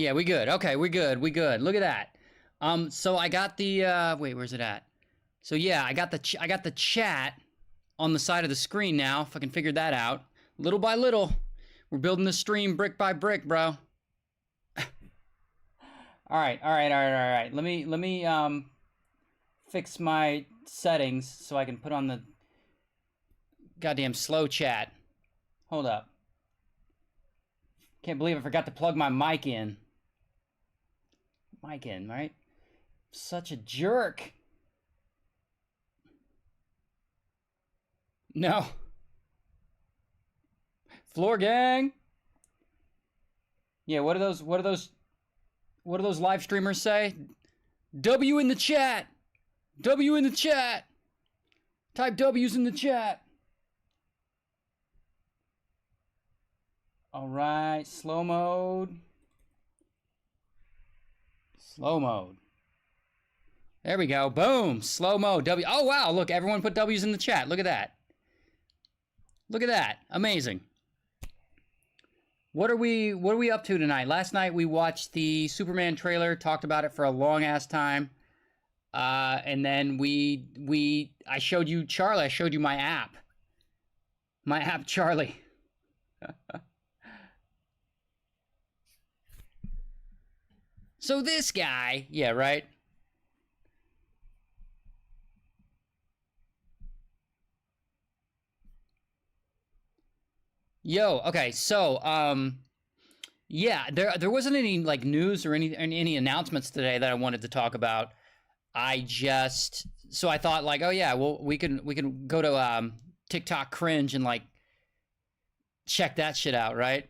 Yeah, we good. Okay, we good. We good. Look at that. So I got the wait, where's it at? So yeah, I got the chat on the side of the screen now. If I can figure that out, little by little, we're building the stream brick by brick, bro. All right, all right, all right, all right. Let me fix my settings so I can put on the goddamn slow chat. Hold up. Can't believe I forgot to plug my mic in. Mic in, right? Such a jerk. No. Floor gang. Yeah, what do those live streamers say? W in the chat. W in the chat. Type W's in the chat. All right, slow mode. Slow mode. There we go. Boom. Slow mo. W. Oh, wow. Look, everyone put W's in the chat. Look at that. Look at that. Amazing. What are we up to tonight? Last night we watched the Superman trailer, talked about it for a long ass time. And then I showed you Charlie. I showed you my app. My app Charlie. So this guy, yeah, right? Yo, okay, so yeah, there wasn't any like news or any announcements today that I wanted to talk about. I thought like, oh yeah, well we can go to TikTok cringe and like check that shit out, right?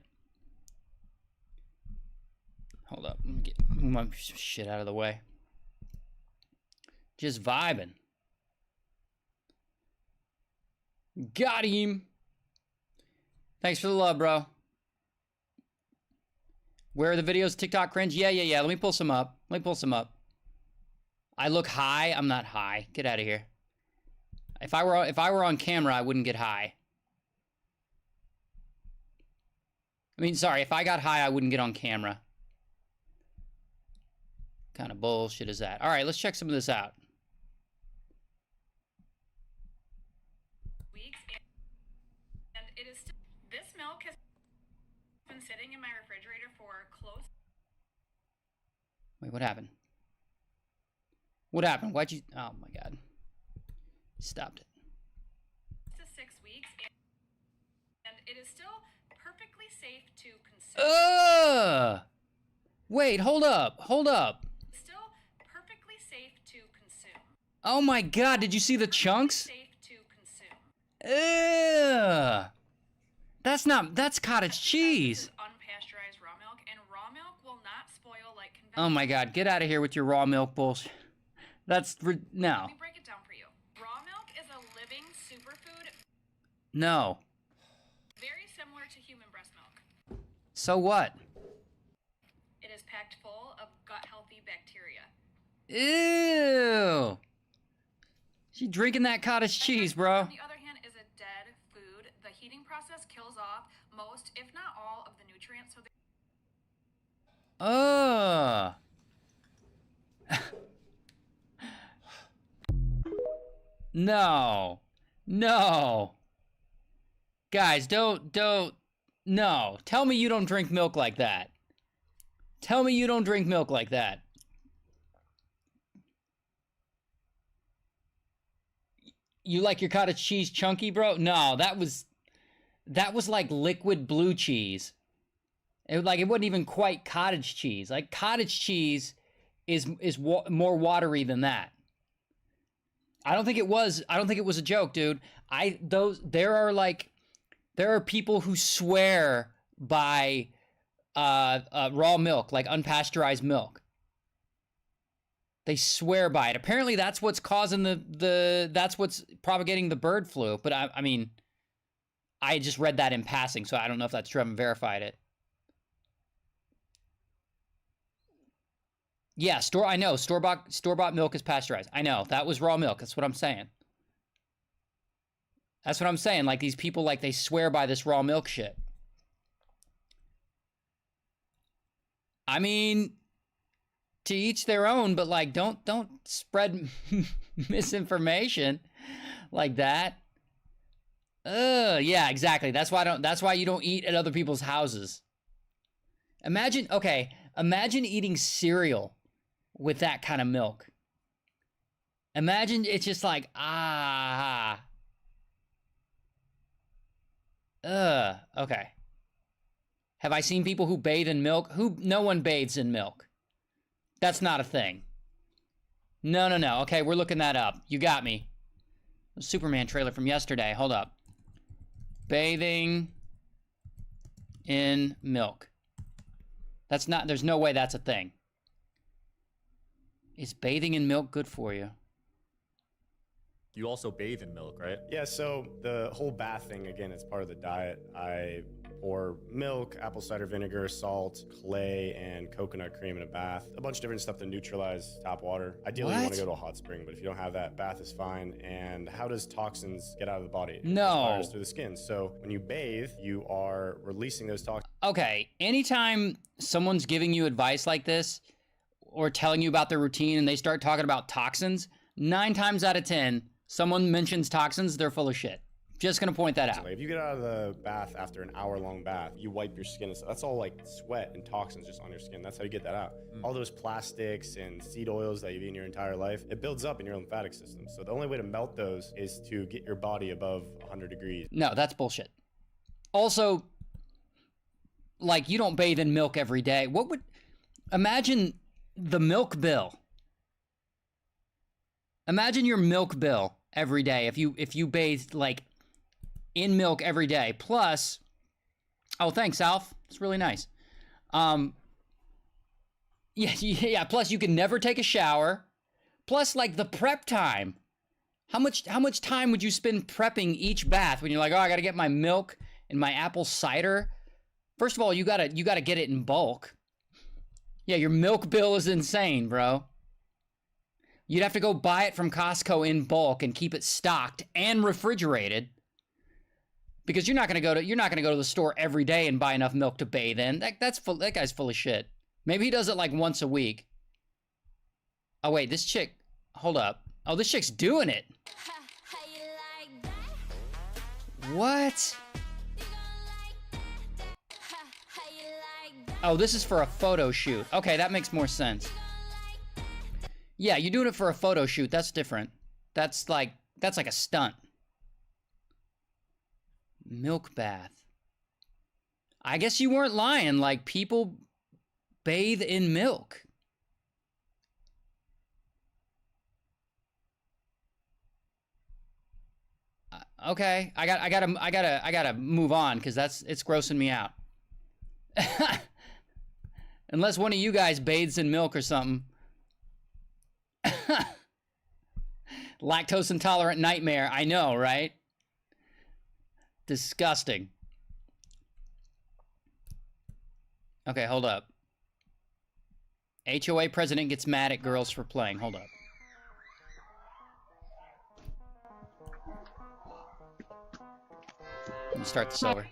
Hold up, let me move my shit out of the way. Just vibing. Got him. Thanks for the love, bro. Where are the videos? TikTok cringe? Yeah. Let me pull some up. I look high. I'm not high. Get out of here. If I were on camera, I wouldn't get high. I mean, sorry. If I got high, I wouldn't get on camera. Kind of bullshit is that? All right, let's check some of this out. Weeks, and it is still, this milk has been sitting in my refrigerator for close. Wait, what happened? What happened? Why'd you? Oh my god! Stopped it. To 6 weeks, and it is still perfectly safe to consume. Wait, hold up. Still perfectly safe to consume. Oh my god! Did you see the chunks? Safe to consume. That's cottage cheese. Unpasteurized raw milk, and raw milk will not spoil like Oh conventional. my god, get out of here with your raw milk bullshit. No. Let me break it down for you. Raw milk is a living superfood. No. Very similar to human breast milk. So what? It is packed full of gut-healthy bacteria. Ew. She drinking that cottage cheese, bro. On the other hand, is a dead food. The heating process kills off most, if not all, of the nutrients. So No. Guys, don't. No. Tell me you don't drink milk like that. Tell me you don't drink milk like that. You like your cottage cheese chunky, bro? No, that was like liquid blue cheese. It wasn't even quite cottage cheese. Like cottage cheese is more watery than that. I don't think it was a joke, dude. There are people who swear by raw milk, like unpasteurized milk. They swear by it. Apparently that's what's causing that's what's propagating the bird flu. But I mean, I just read that in passing, so I don't know if that's true. I haven't verified it. Yeah, I know. Store-bought milk is pasteurized. I know. That was raw milk. That's what I'm saying. Like, these people, like, they swear by this raw milk shit. I mean, to each their own, but like, don't spread misinformation like that. Yeah, exactly. That's why you don't eat at other people's houses. Imagine eating cereal with that kind of milk. Imagine it's just like, okay. Have I seen people who bathe in milk? No one bathes in milk. That's not a thing. No. Okay, we're looking that up. You got me. The Superman trailer from yesterday. Hold up. Bathing in milk. There's no way that's a thing. Is bathing in milk good for you? You also bathe in milk, right? Yeah, so the whole bath thing, again, it's part of the diet. I pour milk, apple cider vinegar, salt, clay, and coconut cream in a bath. A bunch of different stuff to neutralize tap water. Ideally, you want to go to a hot spring, but if you don't have that, bath is fine. And how does toxins get out of the body? No. It fires through the skin. So when you bathe, you are releasing those toxins. Okay, anytime someone's giving you advice like this or telling you about their routine and they start talking about toxins, 9 times out of 10, someone mentions toxins, they're full of shit. Just gonna point that out. If you get out of the bath after an hour-long bath, you wipe your skin. That's all like sweat and toxins just on your skin. That's how you get that out. All those plastics and seed oils that you've eaten your entire life, it builds up in your lymphatic system. So the only way to melt those is to get your body above 100 degrees. No, that's bullshit. Also, like, you don't bathe in milk every day. Imagine the milk bill. Imagine your milk bill every day if you bathed like in milk every day. Plus, oh, thanks, Alf. It's really nice. Yeah. Plus, you can never take a shower. Plus, like the prep time. How much time would you spend prepping each bath when you're like, oh, I gotta get my milk and my apple cider? First of all, you gotta get it in bulk. Yeah, your milk bill is insane, bro. You'd have to go buy it from Costco in bulk and keep it stocked and refrigerated, because you're not gonna go to the store every day and buy enough milk to bathe in. That guy's full of shit. Maybe he does it like once a week. Oh wait, this chick. Hold up. Oh, this chick's doing it. What? Oh, this is for a photo shoot. Okay, that makes more sense. Yeah, you're doing it for a photo shoot. That's different. That's like a stunt. Milk bath. I guess you weren't lying. Like, people bathe in milk. Okay, I gotta move on because it's grossing me out. Unless one of you guys bathes in milk or something. Lactose intolerant nightmare. I know, right? Disgusting. Okay, hold up. HOA president gets mad at girls for playing. Hold up. Let me start this over.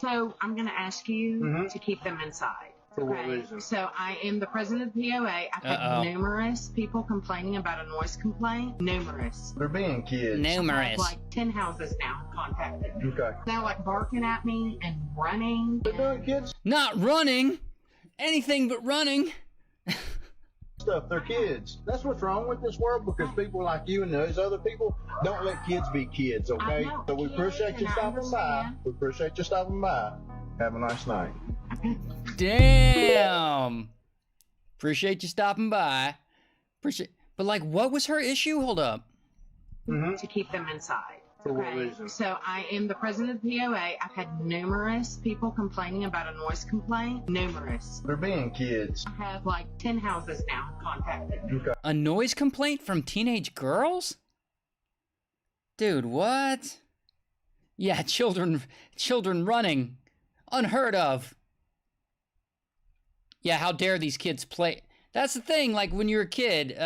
So I'm going to ask you to keep them inside. For what reason? So I am the president of the POA. I've had numerous people complaining about a noise complaint. Numerous. They're being kids. Numerous. Like 10 houses now contacted me. Okay. They're like barking at me and running. They're doing kids Not running. Anything but running. stuff. They're kids. That's what's wrong with this world, because people like you and those other people don't let kids be kids, okay? I know, So we appreciate you and I stopping by. understand. We appreciate you stopping by. Have a nice night. Damn. Appreciate you stopping by. But like, what was her issue? Hold up. To keep them inside. For what reason? So I am the president of the POA. I've had numerous people complaining about a noise complaint. Numerous. They're being kids. I have like 10 houses now contacted me. Okay. A noise complaint from teenage girls? Dude, what? Yeah, children running. Unheard of. Yeah, how dare these kids play? That's the thing. Like when you're a kid,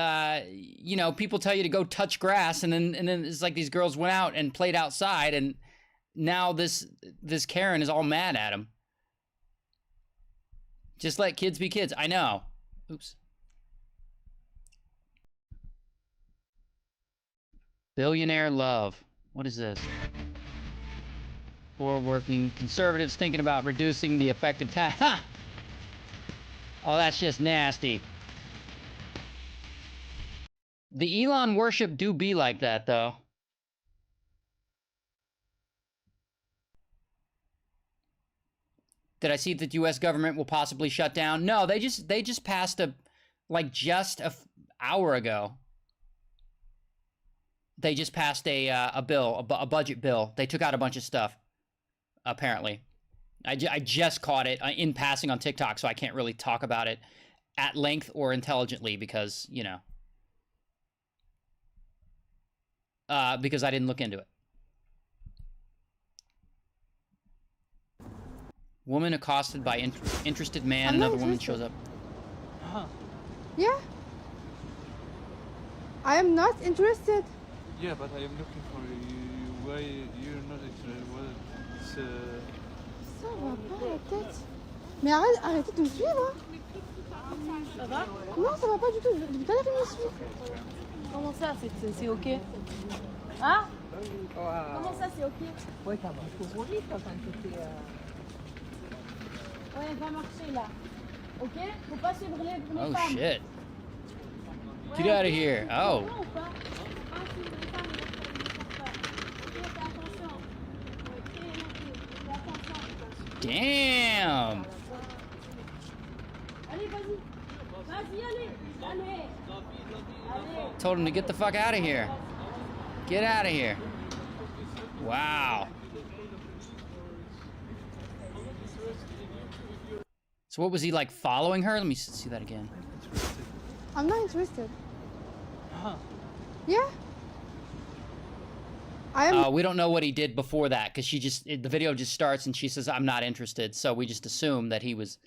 you know, people tell you to go touch grass, and then it's like these girls went out and played outside, and now this Karen is all mad at him. Just let kids be kids. I know. Oops. Billionaire love. What is this? Forward-working conservatives thinking about reducing the effective tax. Ha! Oh, that's just nasty. The Elon worship do be like that, though. Did I see that the U.S. government will possibly shut down? No, they just passed just a hour ago. They just passed a bill, a budget bill. They took out a bunch of stuff, apparently. I just caught it in passing on TikTok, so I can't really talk about it at length or intelligently because, you know, because I didn't look into it. Woman accosted by interested man. Another woman shows up. Huh. Yeah. I am not interested. Yeah, but I am looking for you. Why you're not interested? What's Ça va pas la tête. Mais arrêtez de me suivre. Ça va? Non, ça va pas du tout. Depuis tout à l'heure, il me suit. Comment ça, c'est ok? Hein? Comment ça, c'est ok? Ouais, t'as marché trop vite quand t'étais... Ouais, va marcher là. Ok? Faut pas suivre les femmes. Oh shit. Get out of here. Oh. Damn. Told him to get the fuck out of here. Get out of here. Wow. So what was he like following her? Let me see that again. I'm not interested. Huh. Yeah. I am. We don't know what he did before that because the video just starts and she says, I'm not interested. So we just assume that he was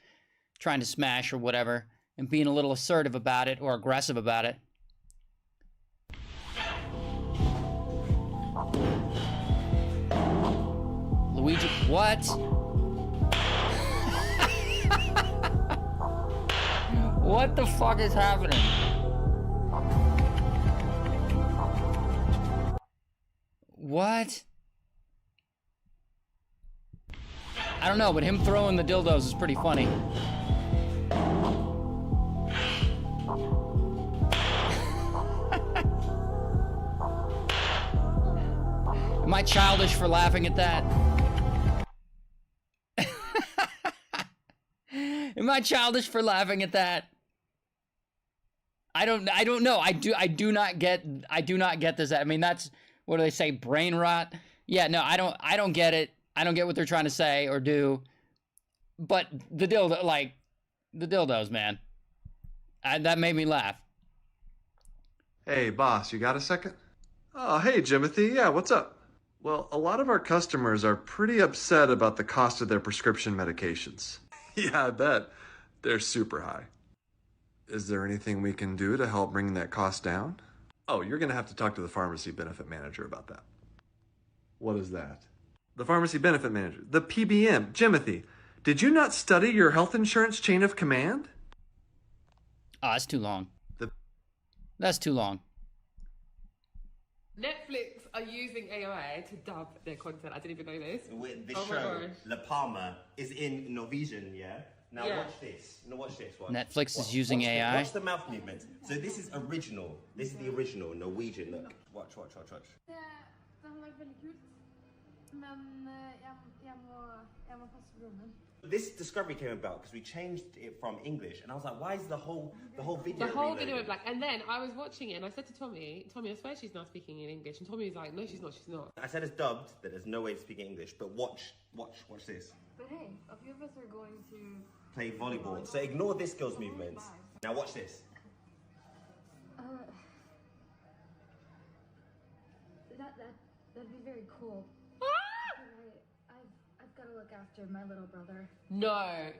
trying to smash or whatever and being a little assertive about it or aggressive about it. Luigi, what? What the fuck is happening? What? I don't know, but him throwing the dildos is pretty funny. Am I childish for laughing at that? Am I childish for laughing at that? I don't know. I do not get this. I mean, that's, what do they say, brain rot? Yeah, no, I don't get it. I don't get what they're trying to say or do. But the dildos, man. That made me laugh. Hey, boss, you got a second? Oh, hey, Jimothy. Yeah, what's up? Well, a lot of our customers are pretty upset about the cost of their prescription medications. Yeah, I bet. They're super high. Is there anything we can do to help bring that cost down? Oh, you're going to have to talk to the pharmacy benefit manager about that. What is that? The pharmacy benefit manager. The PBM. Jimothy, did you not study your health insurance chain of command? Oh, that's too long. That's too long. Netflix are using AI to dub their content. I didn't even know this. This show, La Palma, is in Norwegian, yeah? Now watch this. Now watch this one. Netflix is using AI. Watch the mouth movements. So this is original. This is the original Norwegian. Look. Watch. This discovery came about because we changed it from English, and I was like, "Why is the whole video?" The whole video went black, and then I was watching it, and I said to Tommy, I swear she's now speaking in English, and Tommy was like, "No, she's not. She's not." I said it's dubbed. That there's no way to speak English, but watch this. But hey, a few of us are going to play volleyball. So ignore this girl's movements. Now watch this. That'd be very cool. I've got to look after my little brother. No.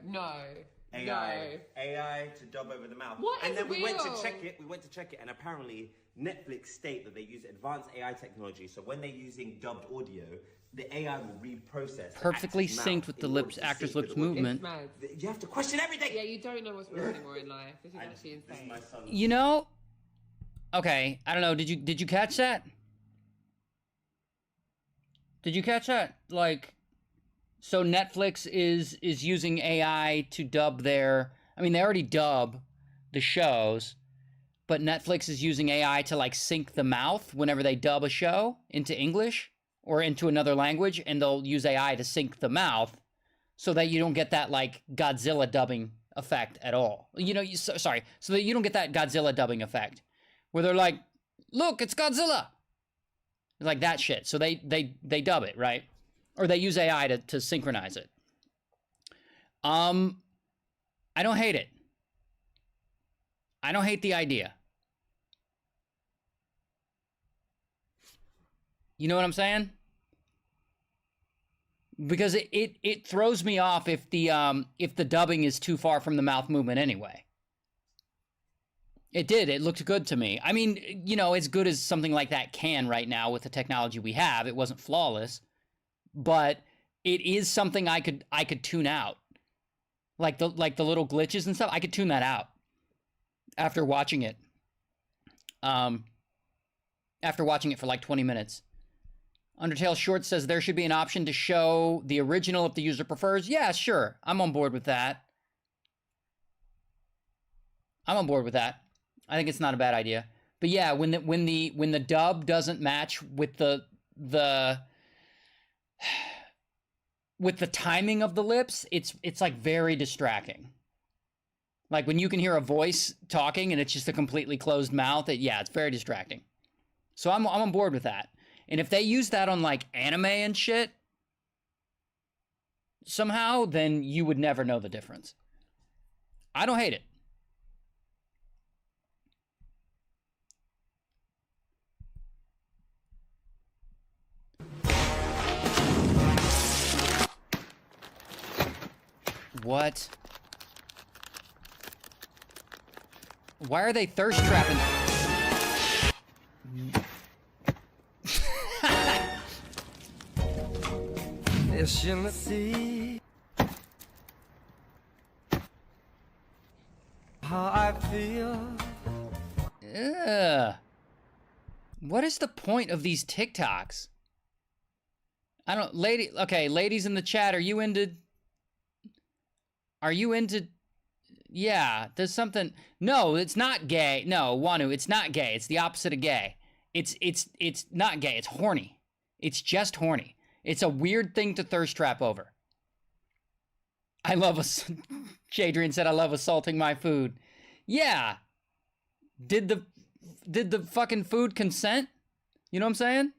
AI to dub over the mouth. What and is then we went to real? check it. We went to check it, and apparently Netflix state that they use advanced AI technology. So when they're using dubbed audio, the AI will reprocess. Perfectly the synced with the lips, actor's lips movement. It's mad. You have to question everything. Yeah, you don't know what's real anymore in life. This is actually insane. My son. You know, okay, I don't know. Did you catch that? Did you catch that? Like, so Netflix is using AI to dub their. I mean, they already dub the shows, but Netflix is using AI to like sync the mouth whenever they dub a show into English or into another language, and they'll use AI to sync the mouth so that you don't get that like Godzilla dubbing effect at all. You know, so that you don't get that Godzilla dubbing effect where they're like, "Look, it's Godzilla," like that shit. So they dub it, right? Or they use AI to synchronize it. I don't hate it. I don't hate the idea. You know what I'm saying? Because it throws me off if the dubbing is too far from the mouth movement anyway. It did. It looked good to me. I mean, you know, as good as something like that can right now with the technology we have. It wasn't flawless, but it is something I could tune out. Like the little glitches and stuff, I could tune that out after watching it. After watching it for like 20 minutes. Undertale Short says there should be an option to show the original if the user prefers. Yeah, sure. I'm on board with that. I'm on board with that. I think it's not a bad idea. But yeah, when the dub doesn't match with the with the timing of the lips, it's like very distracting. Like when you can hear a voice talking and it's just a completely closed mouth, it's very distracting. So I'm on board with that. And if they use that on like anime and shit somehow, then you would never know the difference. I don't hate it. What? Why are they thirst trapping? See how I feel. Ugh. What is the point of these TikToks? I don't, ladies in the chat, are you into, yeah, there's something, no, it's not gay. No, Wanu, it's not gay. It's the opposite of gay. It's not gay. It's horny. It's just horny. It's a weird thing to thirst trap over. I love Jadrian said, I love assaulting my food. Yeah. Did the fucking food consent? You know what I'm saying?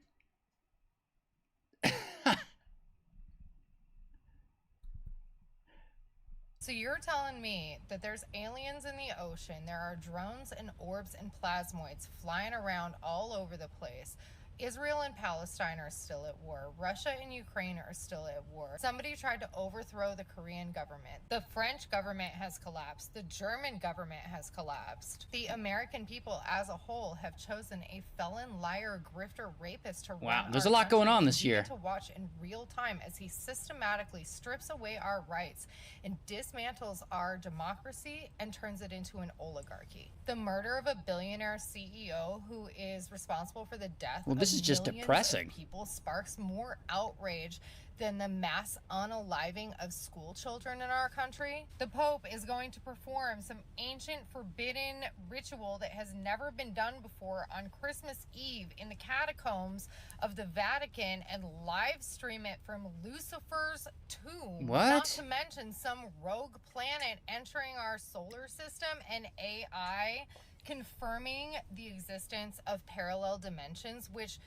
So you're telling me that there's aliens in the ocean, there are drones and orbs and plasmoids flying around all over the place. Israel and Palestine are still at war. Russia and Ukraine are still at war. Somebody tried to overthrow the Korean government. The French government has collapsed. The German government has collapsed. The American people as a whole have chosen a felon, liar, grifter, rapist to run. Wow, there's a lot going on this year. To watch in real time as he systematically strips away our rights and dismantles our democracy and turns it into an oligarchy. The murder of a billionaire CEO who is responsible for the death of this is just depressing. People sparks more outrage than the mass unaliving of school children in our country. The Pope is going to perform some ancient forbidden ritual that has never been done before on Christmas Eve in the catacombs of the Vatican and live stream it from Lucifer's tomb. What? Not to mention some rogue planet entering our solar system and AI confirming the existence of parallel dimensions, which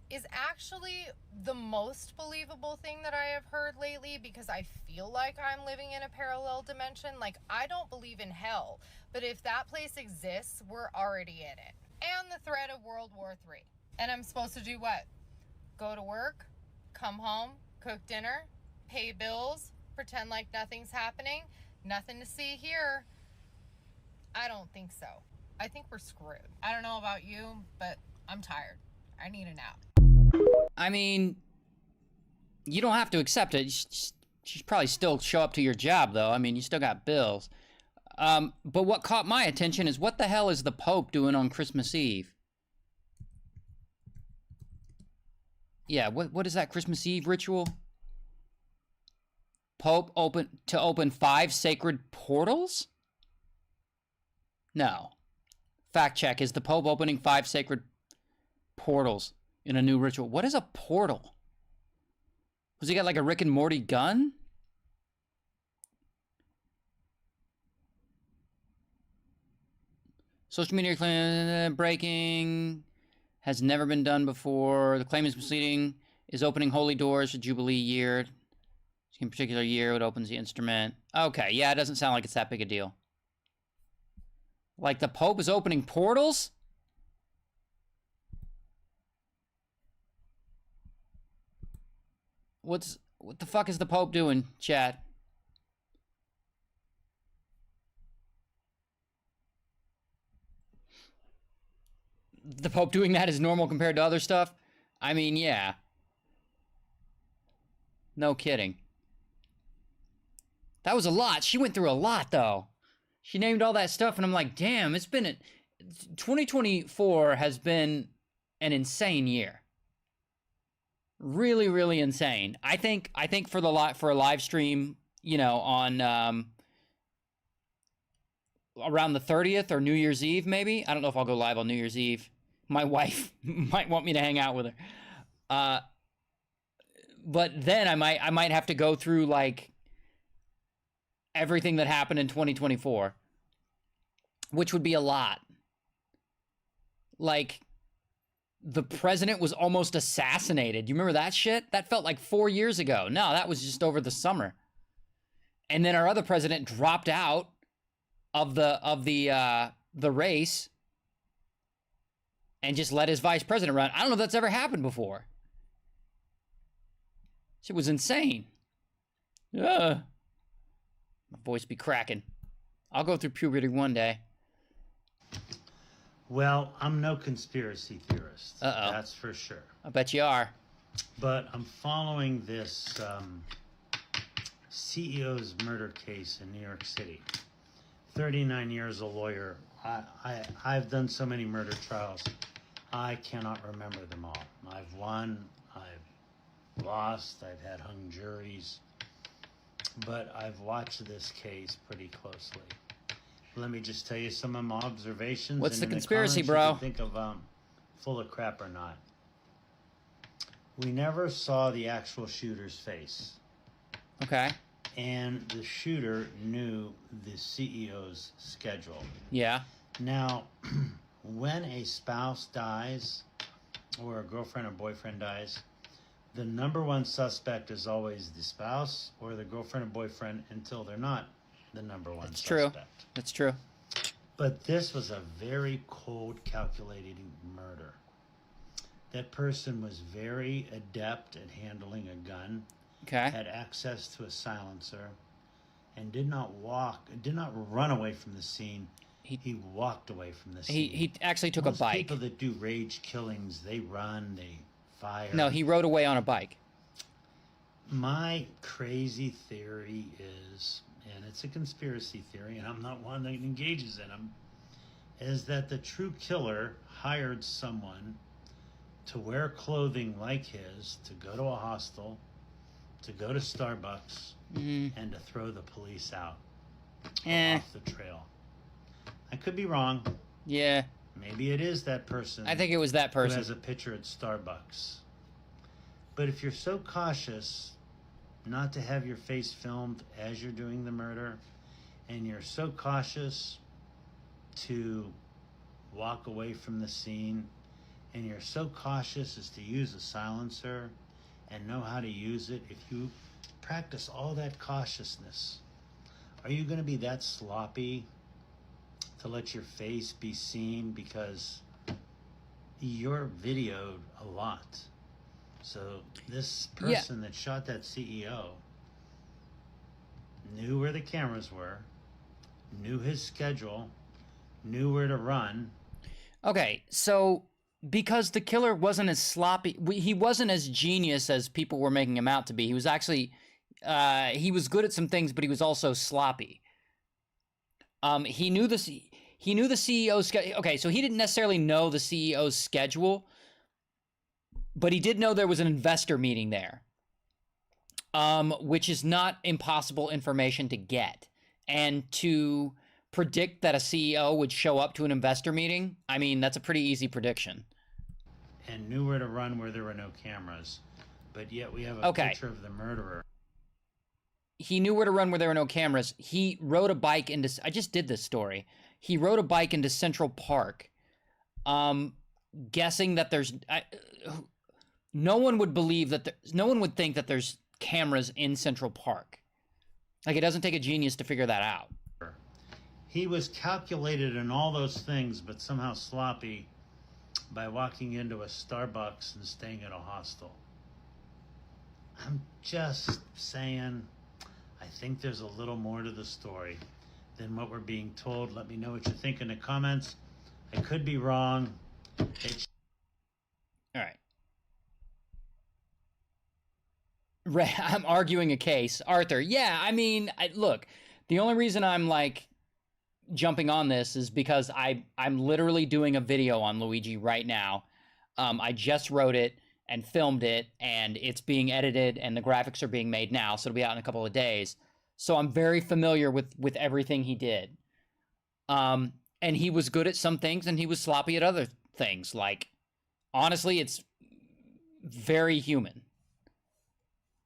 is actually the most believable thing that I have heard lately, because I feel like I'm living in a parallel dimension. Like, I don't believe in hell, but if that place exists, we're already in it. And the threat of World War III. And I'm supposed to do what? Go to work, come home, cook dinner, pay bills, pretend like nothing's happening? Nothing to see here. I don't think so. I think we're screwed. I don't know about you, but I'm tired. I need a nap. I mean, you don't have to accept it. You should probably still show up to your job, though. I mean, you still got bills. But what caught my attention is, what the hell is the Pope doing on Christmas Eve? Yeah, what is that Christmas Eve ritual? Pope open 5 sacred portals? No. Fact check, is the Pope opening 5 sacred portals in a new ritual? What is a portal? Was he got like a Rick and Morty gun? Social media claim breaking has never been done before. The claim is misleading. Is opening holy doors for Jubilee year. In particular year, it opens the instrument. Okay, yeah, it doesn't sound like it's that big a deal. Like the Pope is opening portals? What the fuck is the Pope doing, chat? The Pope doing that is normal compared to other stuff? I mean, yeah. No kidding. That was a lot. She went through a lot, though. She named all that stuff, and I'm like, damn, 2024 has been an insane year. Really, really insane. I think for a live stream, you know, on around the 30th or New Year's Eve, maybe. I don't know if I'll go live on New Year's Eve. My wife might want me to hang out with her. But then I might have to go through like everything that happened in 2024, which would be a lot. Like, the president was almost assassinated. You remember that shit? That felt like 4 years ago. No, that was just over the summer. And then our other president dropped out of the race and just let his vice president run. I don't know if that's ever happened before. Shit was insane. My voice be cracking. I'll go through puberty one day. Well, I'm no conspiracy theorist. Uh-oh. That's for sure. I bet you are. But I'm following this CEO's murder case in New York City. 39 years a lawyer. I've done so many murder trials, I cannot remember them all. I've won, I've lost, I've had hung juries, but I've watched this case pretty closely. Let me just tell you some of my observations. What's and the in conspiracy, comments bro? You can think of full of crap or not. We never saw the actual shooter's face. Okay. And the shooter knew the CEO's schedule. Yeah. Now, when a spouse dies, or a girlfriend or boyfriend dies, the number one suspect is always the spouse or the girlfriend or boyfriend until they're not the number one That's suspect. true. That's true. But this was a very cold, calculating murder. That person was very adept at handling a gun. Okay. Had access to a silencer, and did not run away from the scene. He walked away from the scene. He actually took a bike. People that do rage killings, they run, they fire. No, he rode away on a bike. My crazy theory is, and it's a conspiracy theory, and I'm not one that engages in them, is that the true killer hired someone to wear clothing like his, to go to a hostel, to go to Starbucks, and to throw the police out off the trail. I could be wrong. Yeah. Maybe it is that person. I think it was that person. Who has a picture at Starbucks. But if you're so cautious not to have your face filmed as you're doing the murder, and you're so cautious to walk away from the scene, and you're so cautious as to use a silencer and know how to use it, if you practice all that cautiousness, are you going to be that sloppy to let your face be seen? Because you're videoed a lot. So this person that shot that CEO knew where the cameras were, knew his schedule, knew where to run. Okay, so because the killer wasn't as sloppy, he wasn't as genius as people were making him out to be. He was actually, he was good at some things, but he was also sloppy. He knew the CEO's schedule. Okay, so he didn't necessarily know the CEO's schedule, but he did know there was an investor meeting there, which is not impossible information to get. And to predict that a CEO would show up to an investor meeting, I mean, that's a pretty easy prediction. And knew where to run where there were no cameras. But yet we have a picture of the murderer. He knew where to run where there were no cameras. He rode a bike into, I just did this story. He rode a bike into Central Park, guessing that there's, no one would believe that, no one would think that there's cameras in Central Park. Like, it doesn't take a genius to figure that out. He was calculated in all those things, but somehow sloppy by walking into a Starbucks and staying at a hostel. I'm just saying, I think there's a little more to the story than what we're being told. Let me know what you think in the comments. I could be wrong. All right. I'm arguing a case. Arthur, yeah, I mean, look, the only reason I'm, like, jumping on this is because I'm literally doing a video on Luigi right now. I just wrote it and filmed it, and it's being edited, and the graphics are being made now, so it'll be out in a couple of days. So I'm very familiar with everything he did. And he was good at some things, and he was sloppy at other things. Like, honestly, it's very human.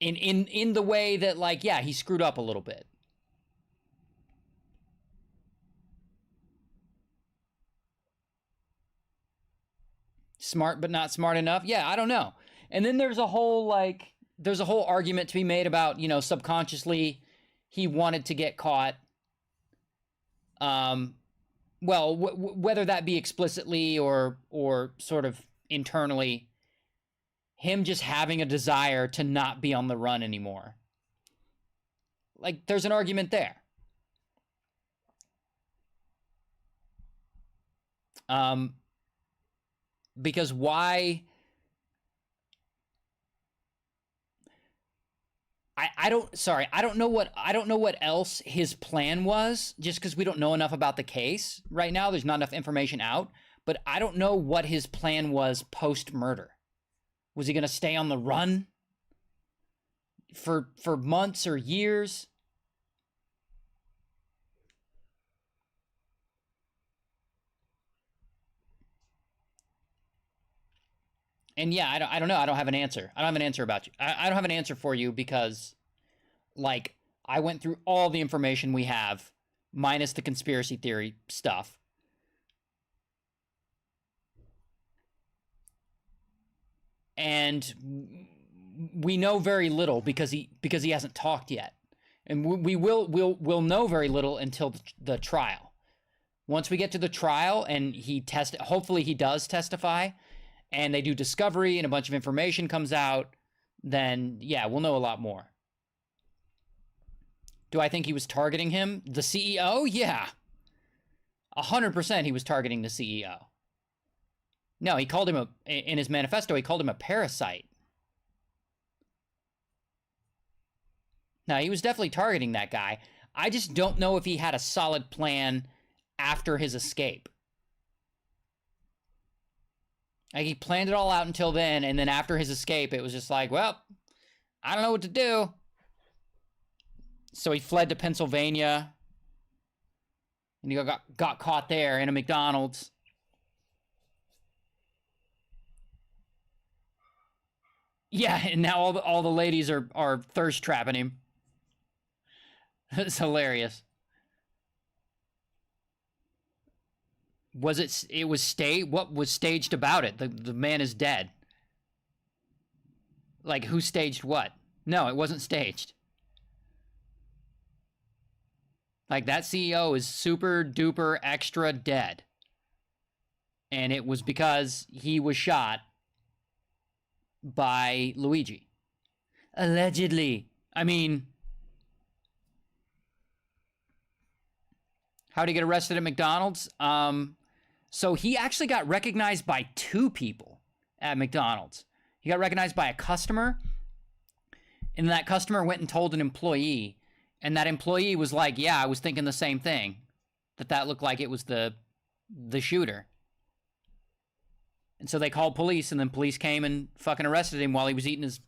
In the way that, like, yeah, he screwed up a little bit. Smart but not smart enough? Yeah, I don't know. And then there's a whole, like, there's a whole argument to be made about, you know, subconsciously he wanted to get caught. Well, whether that be explicitly or sort of internally, him just having a desire to not be on the run anymore. Like, there's an argument there. Because why? I don't know what else his plan was, just because we don't know enough about the case right now. There's not enough information out, but I don't know what his plan was post-murder. Was he going to stay on the run for months or years? And yeah, I don't know. I don't have an answer. I don't have an answer about you. I don't have an answer for you because, like, I went through all the information we have, minus the conspiracy theory stuff. And we know very little because he hasn't talked yet. And we'll know very little until the trial. Once we get to the trial and hopefully he does testify, and they do discovery and a bunch of information comes out, then yeah, we'll know a lot more. Do I think he was targeting him? The CEO? Yeah. 100% he was targeting the CEO. No, he called him in his manifesto, he called him a parasite. No, he was definitely targeting that guy. I just don't know if he had a solid plan after his escape. Like, he planned it all out until then, and then after his escape, it was just like, well, I don't know what to do. So he fled to Pennsylvania, and he got caught there in a McDonald's. Yeah, and now all the ladies are thirst trapping him. It's hilarious. Was it was staged? What was staged about it? The man is dead. Like, who staged what? No, it wasn't staged. Like, that CEO is super duper extra dead. And it was because he was shot by Luigi. Allegedly. I mean, How did he get arrested at McDonald's? So he actually got recognized by 2 people at McDonald's. He got recognized by a customer, and that customer went and told an employee, and that employee was like, yeah, I was thinking the same thing, that looked like it was the shooter. And so they called police, and then police came and fucking arrested him while he was eating his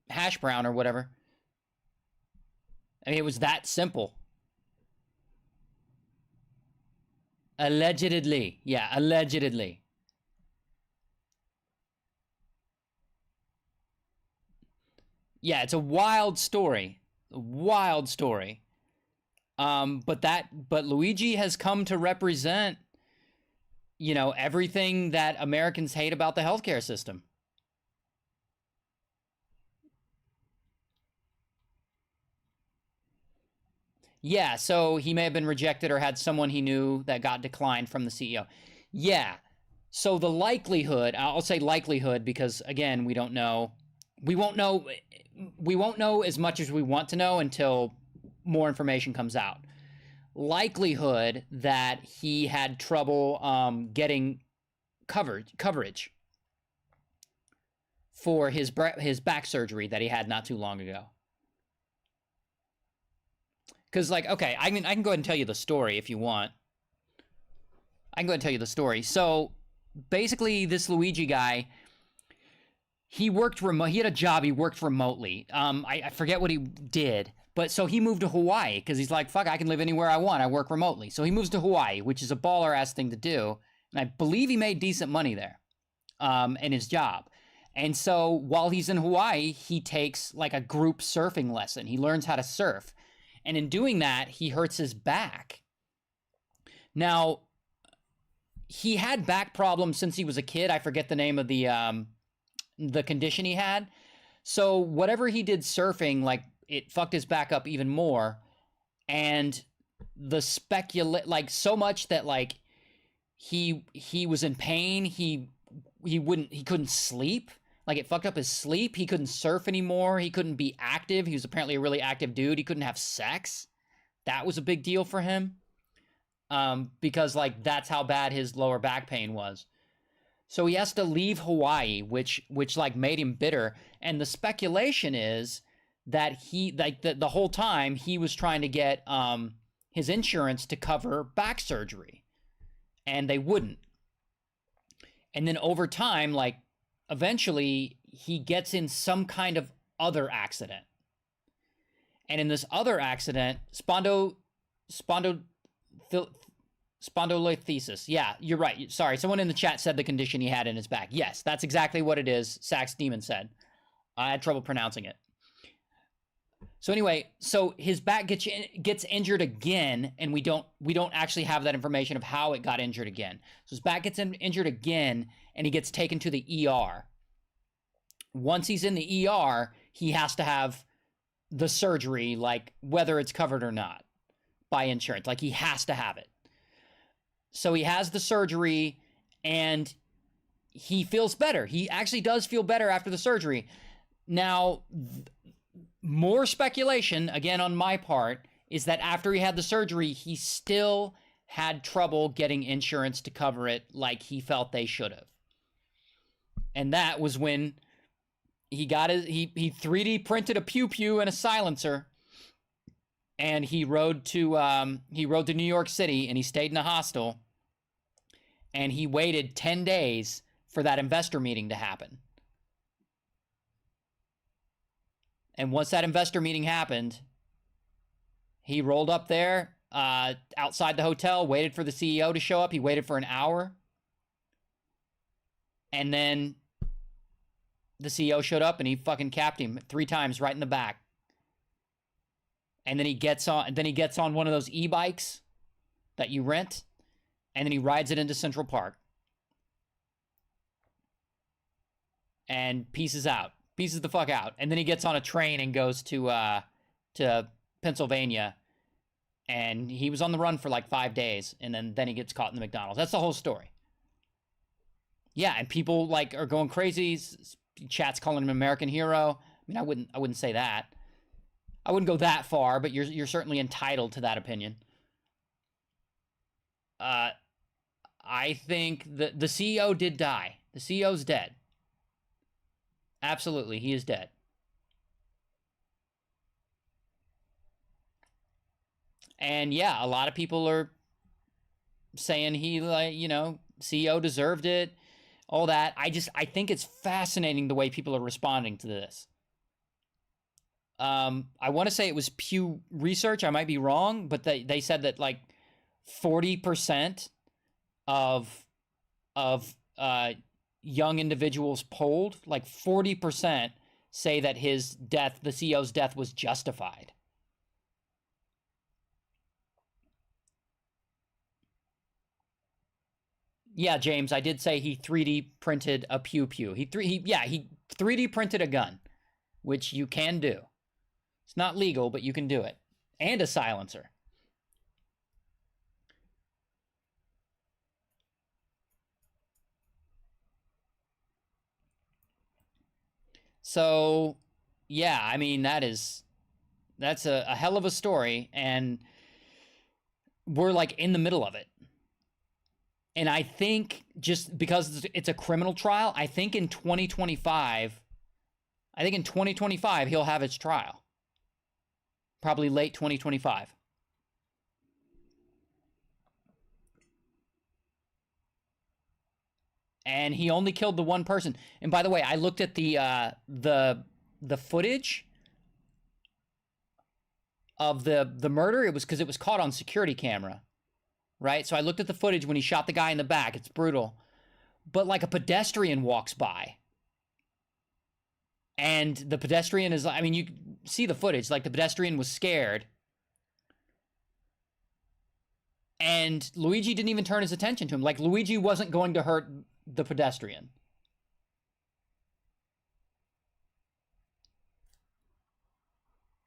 hash brown or whatever. I mean, it was that simple. Allegedly. Yeah, allegedly. Yeah, it's a wild story. A wild story. But Luigi has come to represent, you know, everything that Americans hate about the healthcare system. Yeah, so he may have been rejected or had someone he knew that got declined from the CEO. Yeah, so the likelihood, I'll say likelihood because, again, we don't know. We won't know as much as we want to know until more information comes out. Likelihood that he had trouble getting coverage for his back surgery that he had not too long ago. Because, like, okay, I can go ahead and tell you the story if you want. I can go ahead and tell you the story. So, basically, this Luigi guy, he worked remote. He had a job. He worked remotely. I forget what he did. But so he moved to Hawaii because he's like, fuck, I can live anywhere I want. I work remotely. So he moves to Hawaii, which is a baller-ass thing to do. And I believe he made decent money there in his job. And so while he's in Hawaii, he takes, like, a group surfing lesson. He learns how to surf. And in doing that, he hurts his back. Now, he had back problems since he was a kid. I forget the name of the condition he had. So whatever he did surfing, like, it fucked his back up even more. And like, so much that, like, he was in pain. He couldn't sleep. Like, it fucked up his sleep. He couldn't surf anymore. He couldn't be active. He was apparently a really active dude. He couldn't have sex. That was a big deal for him. Because, like, that's how bad his lower back pain was. So he has to leave Hawaii, which like, made him bitter. And the speculation is that he, like, the whole time, he was trying to get his insurance to cover back surgery. And they wouldn't. And then over time, like, eventually, he gets in some kind of other accident. And in this other accident, spondylolisthesis. Yeah, you're right. Sorry, someone in the chat said the condition he had in his back. Yes, that's exactly what it is, Sax Demon said. I had trouble pronouncing it. So anyway, so his back gets injured again, and we don't actually have that information of how it got injured again. So his back gets injured again, and he gets taken to the ER. Once he's in the ER, he has to have the surgery, like, whether it's covered or not by insurance. Like, he has to have it. So he has the surgery, and he feels better. He actually does feel better after the surgery. Now, more speculation, again on my part, is that after he had the surgery, he still had trouble getting insurance to cover it like he felt they should have. And that was when he got he 3D printed a pew-pew and a silencer, and he rode to New York City, and he stayed in a hostel, and he waited 10 days for that investor meeting to happen. And once that investor meeting happened, he rolled up there outside the hotel, waited for the CEO to show up. He waited for an hour. And then the CEO showed up and he fucking capped him 3 times right in the back. And then he gets on one of those e-bikes that you rent, and then he rides it into Central Park. And pieces the fuck out. And then he gets on a train and goes to Pennsylvania. And he was on the run for like 5 days, and then he gets caught in the McDonald's. That's the whole story. Yeah, and people like are going crazy. Chat's calling him an American hero. I mean, I wouldn't say that. I wouldn't go that far, but you're certainly entitled to that opinion. I think the CEO did die. The CEO's dead. Absolutely, he is dead. And yeah, a lot of people are saying he, like, you know, CEO deserved it, all that. I think it's fascinating the way people are responding to this. I want to say it was Pew Research. I might be wrong, but they said that like 40% of young individuals polled, like 40% say that his death, the CEO's death, was justified. Yeah, James, I did say he 3D printed a pew pew. He 3D printed a gun, which you can do. It's not legal, but you can do it. And a silencer. So, yeah, I mean, that's a hell of a story, and we're like in the middle of it. And I think just because it's a criminal trial, I think in 2025 he'll have his trial. Probably late 2025. And he only killed the one person. And by the way, I looked at the footage of the murder. It was because it was caught on security camera, right? So I looked at the footage when he shot the guy in the back. It's brutal. But like a pedestrian walks by. And the pedestrian is, I mean, you see the footage, like the pedestrian was scared. And Luigi didn't even turn his attention to him. Like Luigi wasn't going to hurt the pedestrian.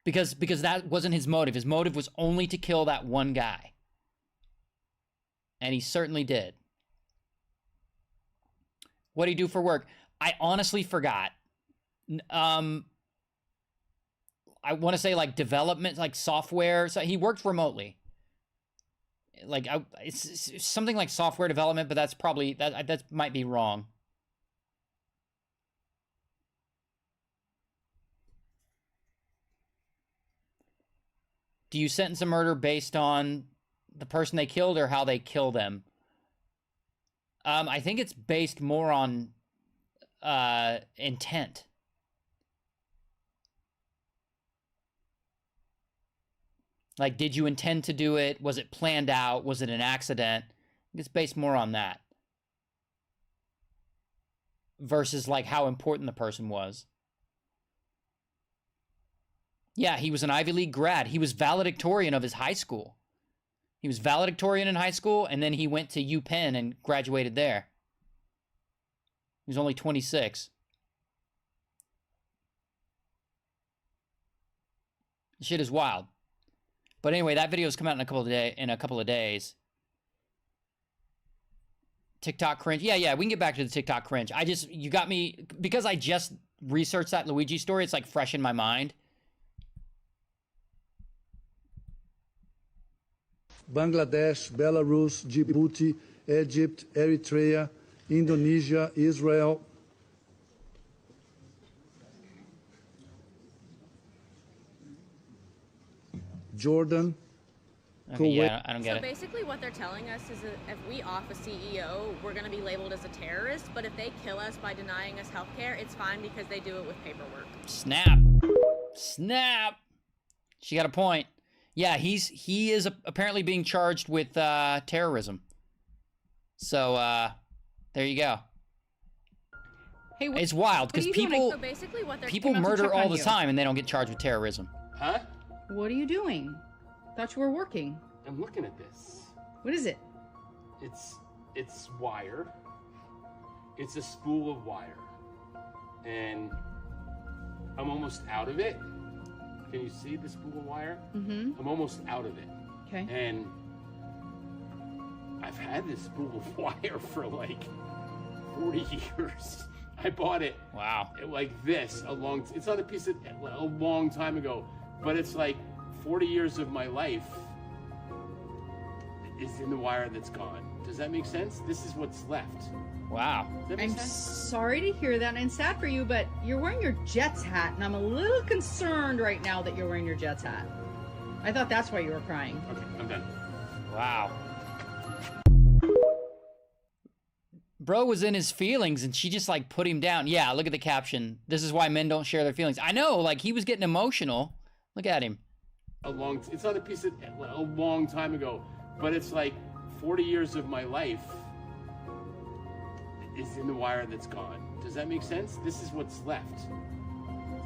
Because that wasn't his motive. His motive was only to kill that one guy. And he certainly did. What did he do for work? I honestly forgot. I want to say like development, like software. So he worked remotely. Like it's something like software development, but that's probably that might be wrong. Do you sentence a murder based on the person they killed or how they kill them? I think it's based more on intent. Like, did you intend to do it? Was it planned out? Was it an accident? It's based more on that. Versus, like, how important the person was. Yeah, he was an Ivy League grad. He was valedictorian of his high school. He was valedictorian in high school, and then he went to UPenn and graduated there. He was only 26. Shit is wild. But anyway, that video's come out in a couple of days. TikTok cringe. Yeah, we can get back to the TikTok cringe. You got me, because I just researched that Luigi story, it's like fresh in my mind. Bangladesh, Belarus, Djibouti, Egypt, Eritrea, Indonesia, Israel, Jordan, Okay, yeah, I don't get So it. basically what they're telling us is that if we off a CEO, we're going to be labeled as a terrorist, but if they kill us by denying us healthcare, it's fine because they do it with paperwork. Snap. Snap. She got a point. Yeah, he is apparently being charged with terrorism. So there you go. Hey, it's wild because people So basically what they're people murder all the time and they don't get charged with terrorism. Huh? What are you doing? Thought you were working. I'm looking at this. What is it? It's wire. It's a spool of wire. And I'm almost out of it. Can you see the spool of wire? Mm-hmm. I'm almost out of it. Okay. And I've had this spool of wire for like 40 years. I bought it. Wow. Like this it's not a piece of a long time ago, but it's like 40 years of my life is in the wire that's gone. Does that make sense? This is what's left. Wow. Does that make I'm sense? sorry to hear that, and I'm sad for you, but you're wearing your Jets hat, and I'm a little concerned right now that you're wearing your Jets hat. I thought that's why you were crying. Okay, I'm done. Wow. Bro was in his feelings and she just like put him down. Yeah, look at the caption. This is why men don't share their feelings. I know, like he was getting emotional. Look at him. It's not a piece of a long time ago, but it's like 40 years of my life is in the wire that's gone. Does that make sense? This is what's left.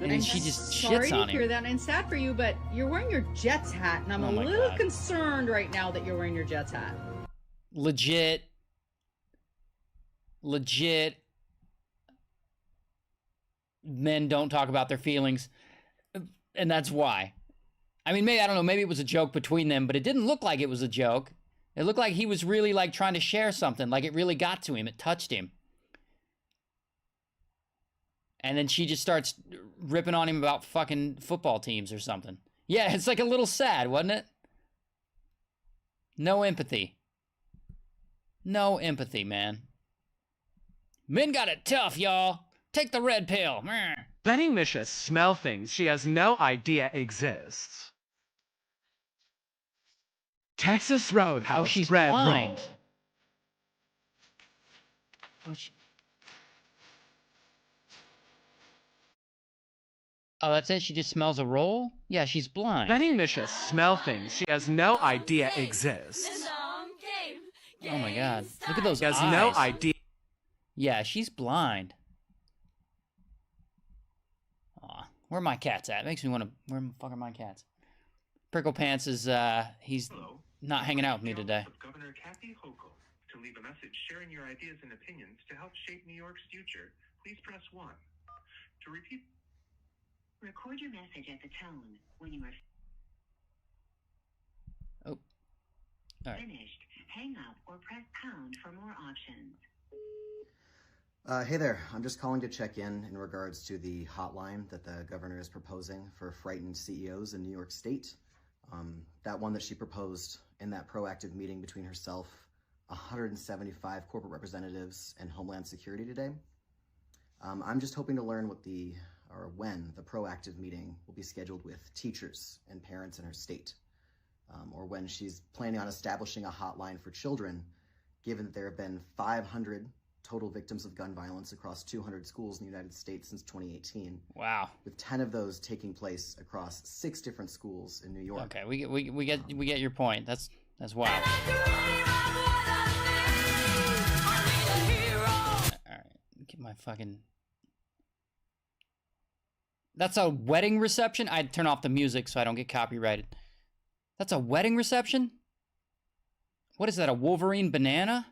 And then she just Sorry shits to on hear him. that, and I'm sad for you, but you're wearing your Jets hat, and I'm Oh a my little God. concerned right now that you're wearing your Jets hat. Legit. Men don't talk about their feelings. And that's why. I mean, maybe, I don't know, maybe it was a joke between them, but it didn't look like it was a joke. It looked like he was really like trying to share something, like it really got to him. It touched him. And then she just starts ripping on him about fucking football teams or something. Yeah, it's like a little sad, wasn't it? No empathy. No empathy, man. Men got it tough, y'all. Take the red pill. Meh. Letting Misha smell things she has no idea exists. Texas Roadhouse she's bread blind. roll. Oh, that's it? She just smells a roll? Yeah, she's blind. Letting Misha smell things she has no idea exists. Oh my god. Look at those She has eyes. no idea. Yeah, she's blind. Aw, where are my cats at? Makes me want to... Where the fuck are my cats? Prickle Pants is, he's not hanging out with me today. Governor Kathy Hochul. To leave a message sharing your ideas and opinions to help shape New York's future, please press 1. To repeat... Record your message at the tone when you are Oh. All right. finished. Hang up or press pound for more options. Hey there, I'm just calling to check in regards to the hotline that the governor is proposing for frightened CEOs in New York State. That one that she proposed in that proactive meeting between herself, 175 corporate representatives, and Homeland Security today. I'm just hoping to learn when the proactive meeting will be scheduled with teachers and parents in her state, or when she's planning on establishing a hotline for children, given that there have been 500 total victims of gun violence across 200 schools in the United States since 2018. Wow. With 10 of those taking place across 6 different schools in New York. Okay, we get your point. That's wild. Alright, get my fucking... That's a wedding reception? I'd turn off the music so I don't get copyrighted. That's a wedding reception? What is that, a Wolverine banana?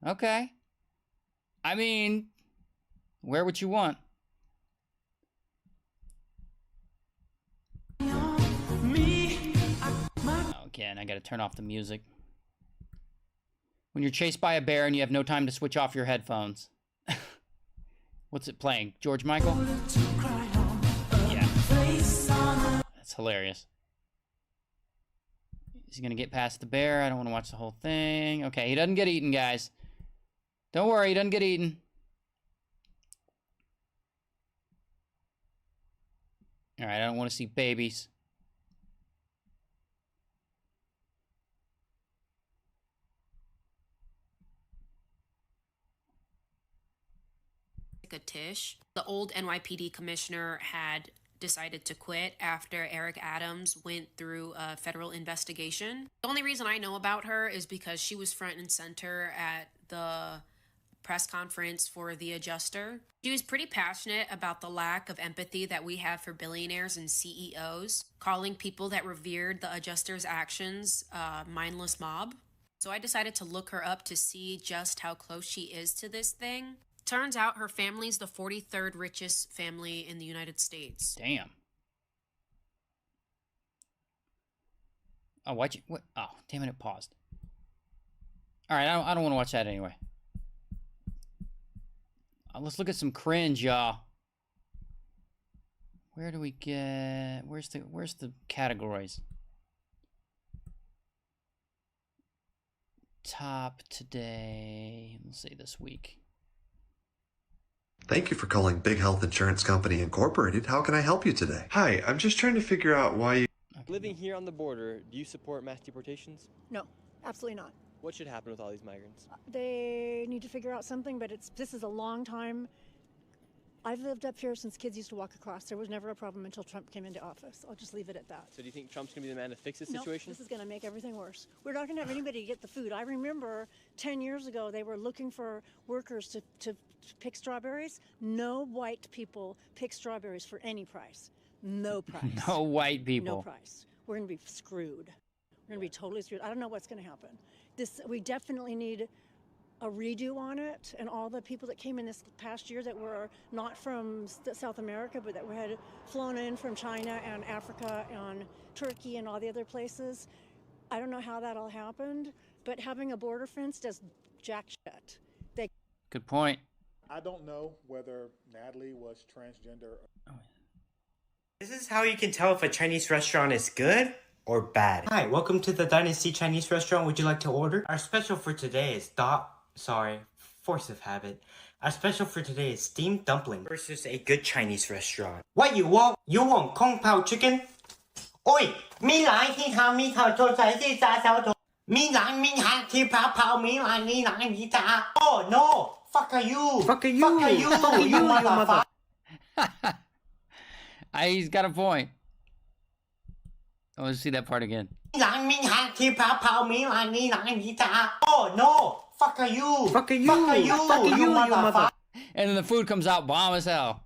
Okay. I mean, wear what you want. Okay, and I gotta turn off the music. When you're chased by a bear and you have no time to switch off your headphones. What's it playing? George Michael? Yeah. That's hilarious. Is he gonna get past the bear? I don't want to watch the whole thing. Okay, he doesn't get eaten, guys. Don't worry, he doesn't get eaten. Alright, I don't want to see babies. Tish. The old NYPD commissioner had decided to quit after Eric Adams went through a federal investigation. The only reason I know about her is because she was front and center at the press conference for The Adjuster. She was pretty passionate about the lack of empathy that we have for billionaires and CEOs, calling people that revered The Adjuster's actions a mindless mob. So I decided to look her up to see just how close she is to this thing. Turns out her family's the 43rd richest family in the United States. Damn. Oh, what? Oh, damn it, it paused. Alright, I don't want to watch that anyway. Let's look at some cringe, y'all. Where do we get... Where's the categories? top today. Let's see, this week. Thank you for calling Big Health Insurance Company Incorporated. How can I help you today? Hi, I'm just trying to figure out why you... Living here on the border, do you support mass deportations? No, absolutely not. What should happen with all these migrants? They need to figure out something, but this is a long time. I've lived up here since kids used to walk across. There was never a problem until Trump came into office. I'll just leave it at that. So do you think Trump's going to be the man to fix this No, situation? this is going to make everything worse. We're not going to have anybody get the food. I remember 10 years ago they were looking for workers to pick strawberries. No white people pick strawberries for any price. No price. No white people. No price. We're going to be screwed. We're going to be totally screwed. I don't know what's going to happen. We definitely need a redo on it, and all the people that came in this past year that were not from South America, but that had flown in from China and Africa and Turkey and all the other places. I don't know how that all happened, but having a border fence does jack shit. Good point. I don't know whether Natalie was transgender. This is how you can tell if a Chinese restaurant is good or bad. Hi, welcome to the Dynasty Chinese restaurant. Would you like to order? Our special for today is force of habit. Our special for today is steamed dumpling versus a good Chinese restaurant. What you want? You want Kung Pao chicken? Oi, 咪來天下咪頭做仔啲炸手度，咪冷咪下鐵跑跑咪冷咪冷咪炸。Oh no! Fuck are you? Fuck are you? Fuck are you? Fuck are you, motherfucker? He's got a point. I want to see that part again. Oh no! Fuck are you? Fuck are you? Fuck are you? Fuck are you, motherfucker? And then the food comes out bomb as hell.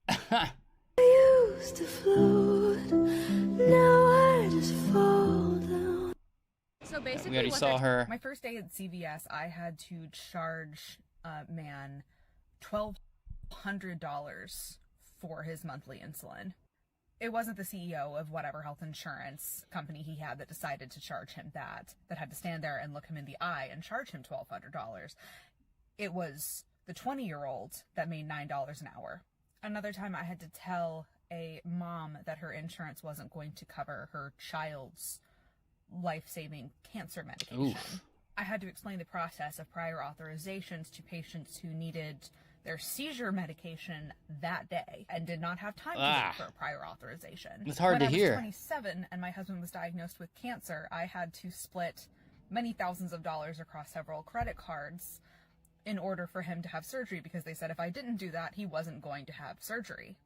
I used to float, now I just fall down. So basically, We already saw her. My first day at CVS, I had to charge a man $1,200 for his monthly insulin. It wasn't the CEO of whatever health insurance company he had that decided to charge him that had to stand there and look him in the eye and charge him $1,200. It was the 20-year-old that made $9 an hour. Another time I had to tell a mom that her insurance wasn't going to cover her child's life-saving cancer medication. Oof. I had to explain the process of prior authorizations to patients who needed their seizure medication that day and did not have time to wait for a prior authorization. It's hard to hear. When I was 27 and my husband was diagnosed with cancer, I had to split many thousands of dollars across several credit cards in order for him to have surgery, because they said if I didn't do that, he wasn't going to have surgery.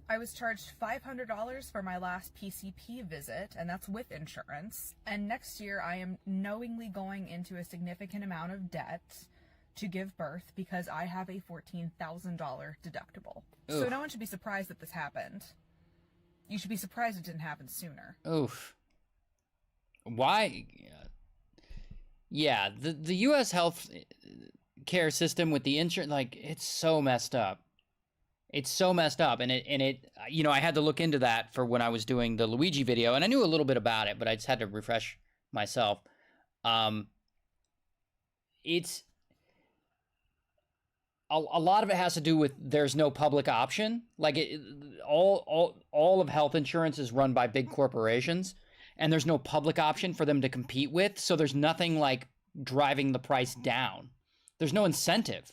I was charged $500 for my last PCP visit, and that's with insurance. And next year, I am knowingly going into a significant amount of debt to give birth because I have a $14,000 deductible. So Oof. no one should be surprised that this happened. You should be surprised it didn't happen sooner. Oof. Why? Yeah, the U.S. health care system with the insurance, like, it's so messed up. It's so messed up, and it you know, I had to look into that for when I was doing the Luigi video, and I knew a little bit about it, but I just had to refresh myself. It's a lot of it has to do with there's no public option. Like, all of health insurance is run by big corporations, and there's no public option for them to compete with, so there's nothing like driving the price down. There's no incentive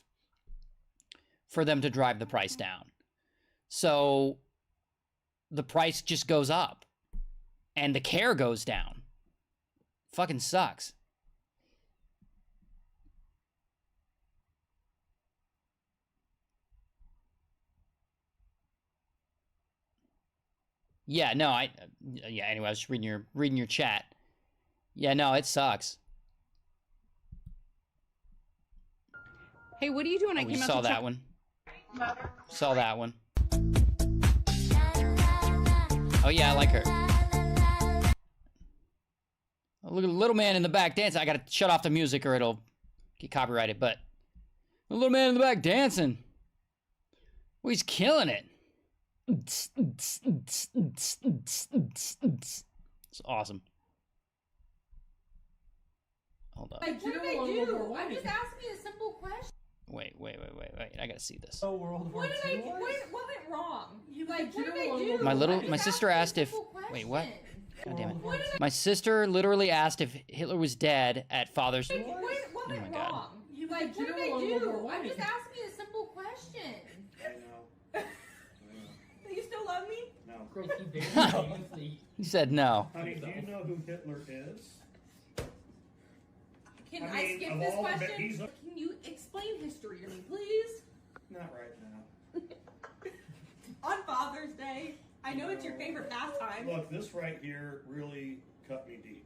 for them to drive the price down. So the price just goes up and the care goes down. Fucking sucks. Yeah, no, anyway, I was just reading your chat. Yeah, no, it sucks. Hey, what are you doing? I We came out saw to that check- one. Saw that one. Oh yeah, I like her. Oh, look at the little man in the back dancing. I gotta shut off the music or it'll get copyrighted, but the little man in the back dancing. Oh, he's killing it. It's awesome. Hold up. Like, what did I do? I'm just asking a simple question. Wait. I gotta see this. What did I do? What went wrong? Like, what did I do? My sister asked if Wait, what? God damn it. My sister literally asked if Hitler was dead at Father's... What Oh my went God. wrong? Like, what did I do? I'm just asking a simple question. I know. Do you still love me? No. He said no. Honey, do you know who Hitler is? Can I I, mean, skip of this all the- question? he's a- Can you explain history to me, please? Not right now. On Father's Day. I know it's your favorite pastime. Look, this right here really cut me deep.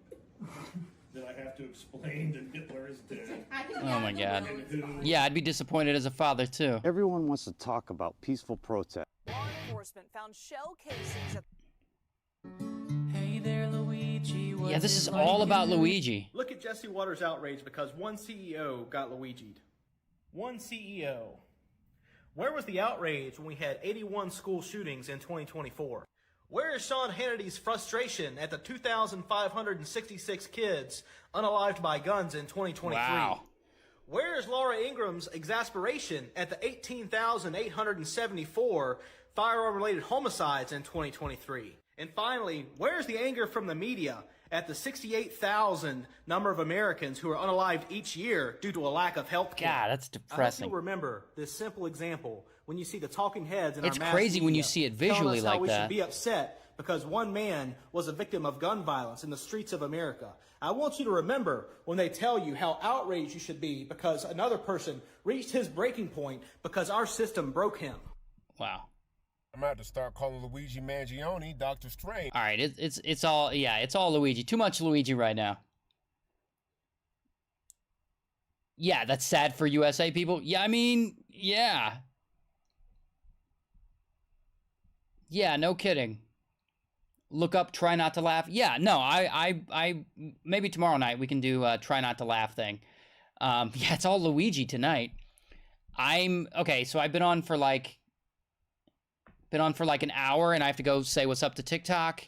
That I have to explain that Hitler is dead. Oh my God. Yeah, I'd be disappointed as a father too. Everyone wants to talk about peaceful protest. Law enforcement found shell casings at Hey there, Luigi. Yeah, this is all about Luigi. Look at Jesse Waters' outrage because one CEO got Luigi'd. One CEO. Where was the outrage when we had 81 school shootings in 2024? Where is Sean Hannity's frustration at the 2,566 kids unalived by guns in 2023? Wow. Where is Laura Ingram's exasperation at the 18,874 firearm-related homicides in 2023? And finally, where is the anger from the media at the 68,000 number of Americans who are unalived each year due to a lack of health care? God, that's I hope depressing. you'll remember this simple example when you see the talking heads in It's our mass crazy when you media see it telling visually us how like we that. should be upset because one man was a victim of gun violence in the streets of America. I want you to remember when they tell you how outraged you should be because another person reached his breaking point because our system broke him. Wow. I'm about to start calling Luigi Mangione Dr. Strange. All right, it's all, yeah, it's all Luigi. Too much Luigi right now. Yeah, that's sad for USA people. Yeah, I mean, yeah. Yeah, no kidding. Look up Try Not to Laugh. Yeah, no, I maybe tomorrow night we can do a Try Not to Laugh thing. Yeah, it's all Luigi tonight. Okay, so I've been on for like an hour and I have to go say what's up to TikTok.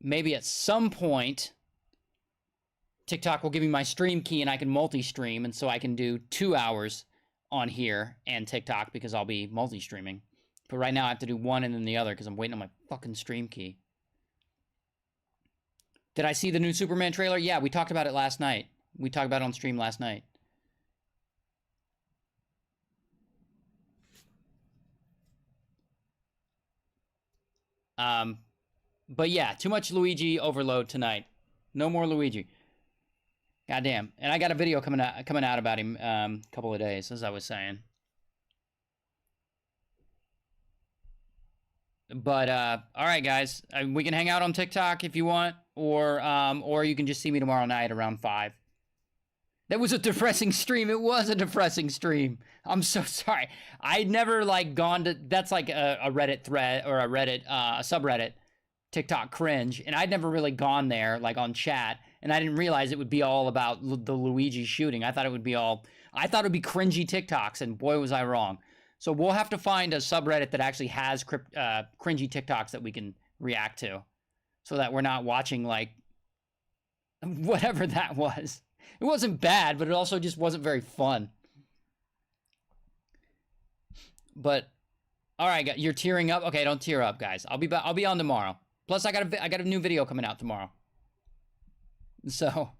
Maybe at some point, TikTok will give me my stream key and I can multi-stream, and so I can do 2 hours on here and TikTok because I'll be multi-streaming. But right now I have to do one and then the other because I'm waiting on my fucking stream key. Did I see the new Superman trailer? Yeah, we talked about it last night. We talked about it on stream last night. But yeah, too much Luigi overload tonight. No more Luigi. Goddamn. And I got a video coming out about him a couple of days, as I was saying. But all right, guys, we can hang out on TikTok if you want, or you can just see me tomorrow night around 5. That was a depressing stream. It was a depressing stream. I'm so sorry. I'd never like gone to, that's like a Reddit thread or a Reddit, a subreddit, TikTok cringe. And I'd never really gone there like on chat. And I didn't realize it would be all about the Luigi shooting. I thought it would be cringy TikToks, and boy was I wrong. So we'll have to find a subreddit that actually has cringy TikToks that we can react to, so that we're not watching like whatever that was. It wasn't bad, but it also just wasn't very fun. But all right, you're tearing up. Okay, don't tear up, guys. I'll be on tomorrow. Plus, I got a new video coming out tomorrow. So